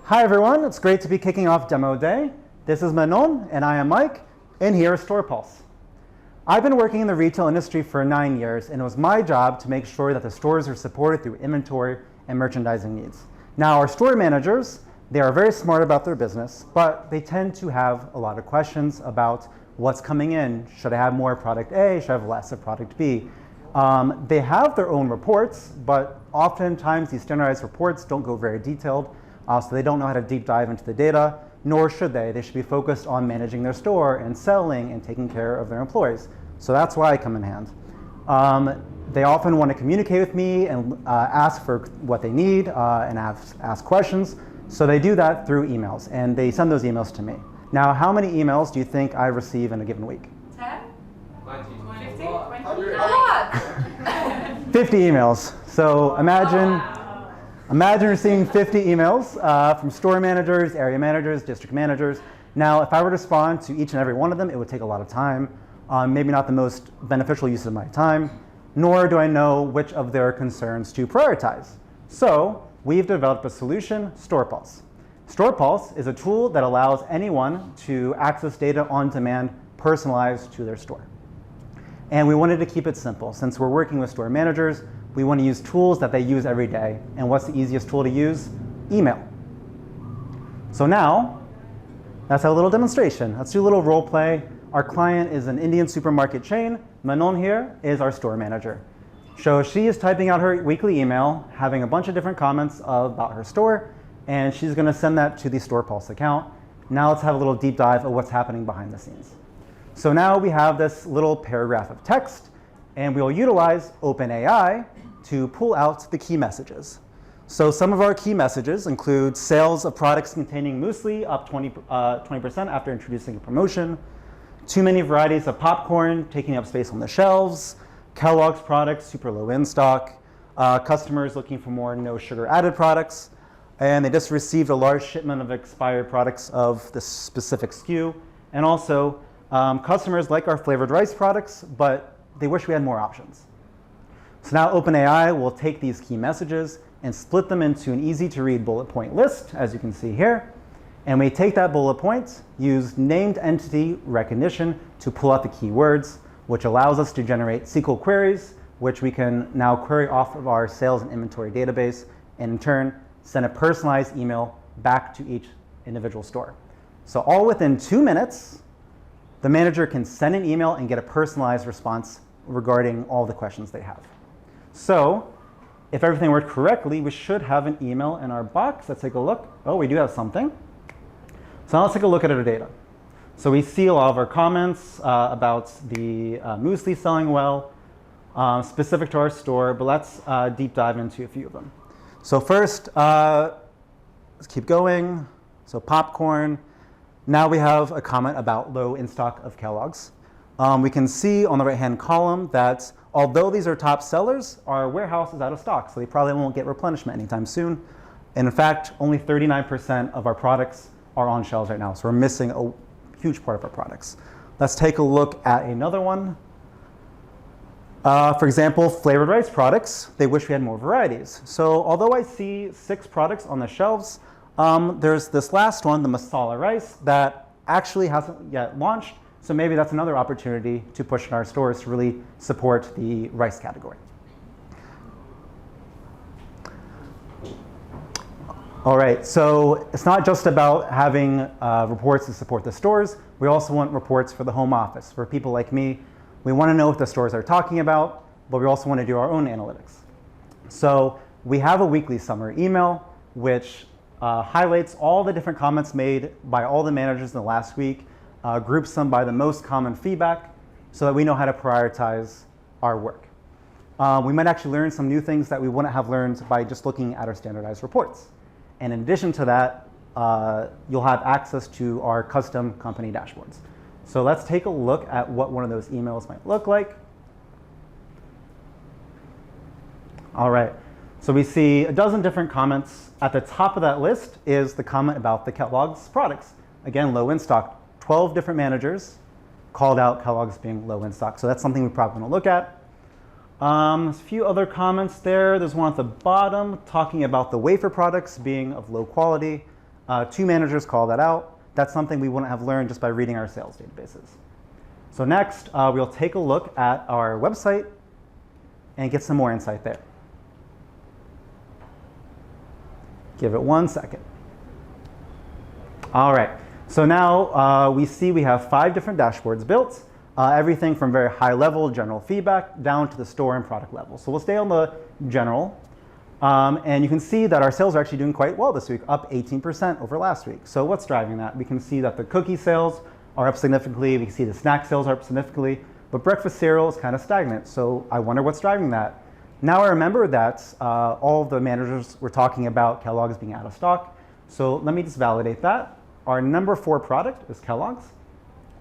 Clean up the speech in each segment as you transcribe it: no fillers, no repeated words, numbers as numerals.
Hi everyone, it's great to be kicking off demo day. This is Manon and I am Mike, and here is StorePulse. I've been working in the retail industry for 9 years, and it was my job to make sure that the stores are supported through inventory and merchandising needs. Now our store managers, they are very smart about their business, but they tend to have a lot of questions about what's coming in. Should I have more product A? Should I have less of product B? They have their own reports, but oftentimes these standardized reports don't go very detailed. So they don't know how to deep dive into the data, nor should they. They should be focused on managing their store and selling and taking care of their employees. So that's why I come in hand. They often want to communicate with me and ask for what they need and ask questions. So they do that through emails, and they send those emails to me. Now, how many emails do you think I receive in a given week? 10? 20, 50? 20? 100. A lot! 50 emails. So imagine receiving 50 emails from store managers, area managers, district managers. Now, if I were to respond to each and every one of them, it would take a lot of time. Maybe not the most beneficial use of my time, nor do I know which of their concerns to prioritize. So we've developed a solution, StorePulse. StorePulse is a tool that allows anyone to access data on demand, personalized to their store. And we wanted to keep it simple. Since we're working with store managers, we want to use tools that they use every day. And what's the easiest tool to use? Email. So now, that's a little demonstration. Let's do a little role play. Our client is an Indian supermarket chain. Manon here is our store manager. So she is typing out her weekly email, having a bunch of different comments about her store, and she's going to send that to the StorePulse account. Now let's have a little deep dive of what's happening behind the scenes. So now we have this little paragraph of text, and we'll utilize OpenAI to pull out the key messages. So some of our key messages include sales of products containing muesli up 20% after introducing a promotion, too many varieties of popcorn taking up space on the shelves, Kellogg's products super low in stock, customers looking for more no sugar added products, and they just received a large shipment of expired products of this specific SKU, and also customers like our flavored rice products, but they wish we had more options. So now OpenAI will take these key messages and split them into an easy to read bullet point list, as you can see here. And we take that bullet point, use named entity recognition to pull out the keywords, which allows us to generate SQL queries, which we can now query off of our sales and inventory database, and in turn, send a personalized email back to each individual store. So all within 2 minutes, the manager can send an email and get a personalized response regarding all the questions they have. So if everything worked correctly, we should have an email in our box. Let's take a look. Oh, we do have something. So now let's take a look at our data. So we see a lot of our comments about the muesli selling well, specific to our store, but let's deep dive into a few of them. So first, let's keep going. So popcorn. Now we have a comment about low in stock of Kellogg's. We can see on the right-hand column that although these are top sellers, our warehouse is out of stock, so they probably won't get replenishment anytime soon. And in fact, only 39% of our products are on shelves right now, so we're missing a huge part of our products. Let's take a look at another one. For example, flavored rice products, they wish we had more varieties. So although I see 6 products on the shelves, there's this last one, the masala rice, that actually hasn't yet launched. So maybe that's another opportunity to push in our stores to really support the rice category. All right, so it's not just about having reports to support the stores. We also want reports for the home office. For people like me, we want to know what the stores are talking about, but we also want to do our own analytics. So we have a weekly summary email, which highlights all the different comments made by all the managers in the last week, groups them by the most common feedback so that we know how to prioritize our work. We might actually learn some new things that we wouldn't have learned by just looking at our standardized reports. And in addition to that, you'll have access to our custom company dashboards. So let's take a look at what one of those emails might look like. All right, so we see a dozen different comments. At the top of that list is the comment about the Kellogg's products. Again, low in stock. 12 different managers called out Kellogg's being low in stock. So that's something we probably want to look at. There's a few other comments there. There's one at the bottom talking about the wafer products being of low quality. 2 managers call that out. That's something we wouldn't have learned just by reading our sales databases. So next, we'll take a look at our website and get some more insight there. Give it 1 second. All right, so now we see we have 5 different dashboards built, everything from very high level general feedback down to the store and product level. So we'll stay on the general. And you can see that our sales are actually doing quite well this week, up 18% over last week. So what's driving that? We can see that the cookie sales are up significantly. We can see the snack sales are up significantly, but breakfast cereal is kind of stagnant. So I wonder what's driving that. Now I remember that all of the managers were talking about Kellogg's being out of stock. So let me just validate that. Our number 4 product is Kellogg's,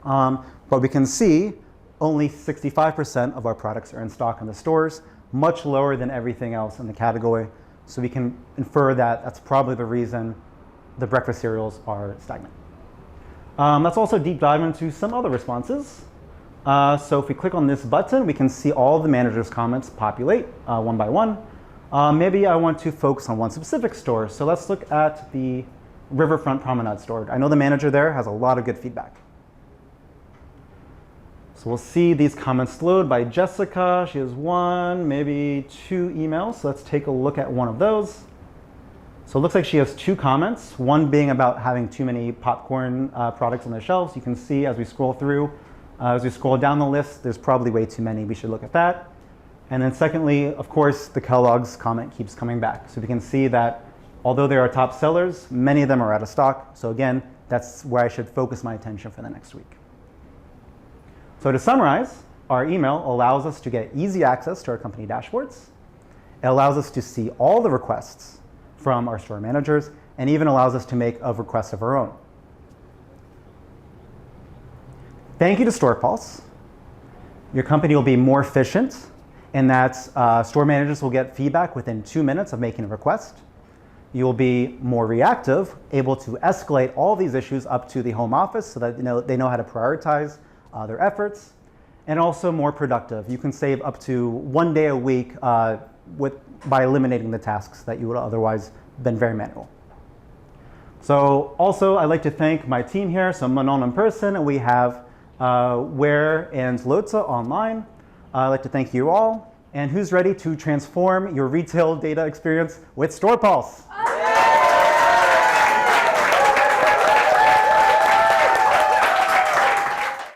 but we can see only 65% of our products are in stock in the stores, much lower than everything else in the category. So we can infer that that's probably the reason the breakfast cereals are stagnant. Let's also deep dive into some other responses. So if we click on this button, we can see all the managers' comments populate one by one. Maybe I want to focus on one specific store. So let's look at the Riverfront Promenade store. I know the manager there has a lot of good feedback. So we'll see these comments load by Jessica. She has 1, maybe 2 emails. So let's take a look at one of those. So it looks like she has 2 comments, one being about having too many popcorn products on the shelves. You can see as we scroll through, as we scroll down the list, there's probably way too many. We should look at that. And then secondly, of course, the Kellogg's comment keeps coming back. So we can see that although they are top sellers, many of them are out of stock. So again, that's where I should focus my attention for the next week. So to summarize, our email allows us to get easy access to our company dashboards. It allows us to see all the requests from our store managers, and even allows us to make a request of our own. Thank you to StorePulse. Your company will be more efficient in that store managers will get feedback within 2 minutes of making a request. You will be more reactive, able to escalate all these issues up to the home office so that they know how to prioritize their efforts, and also more productive. You can save up to 1 day a week by eliminating the tasks that you would otherwise been very manual. So also I'd like to thank my team here. So Manon in person, and we have Ware and Lotsa online. I'd like to thank you all. And who's ready to transform your retail data experience with StorePulse?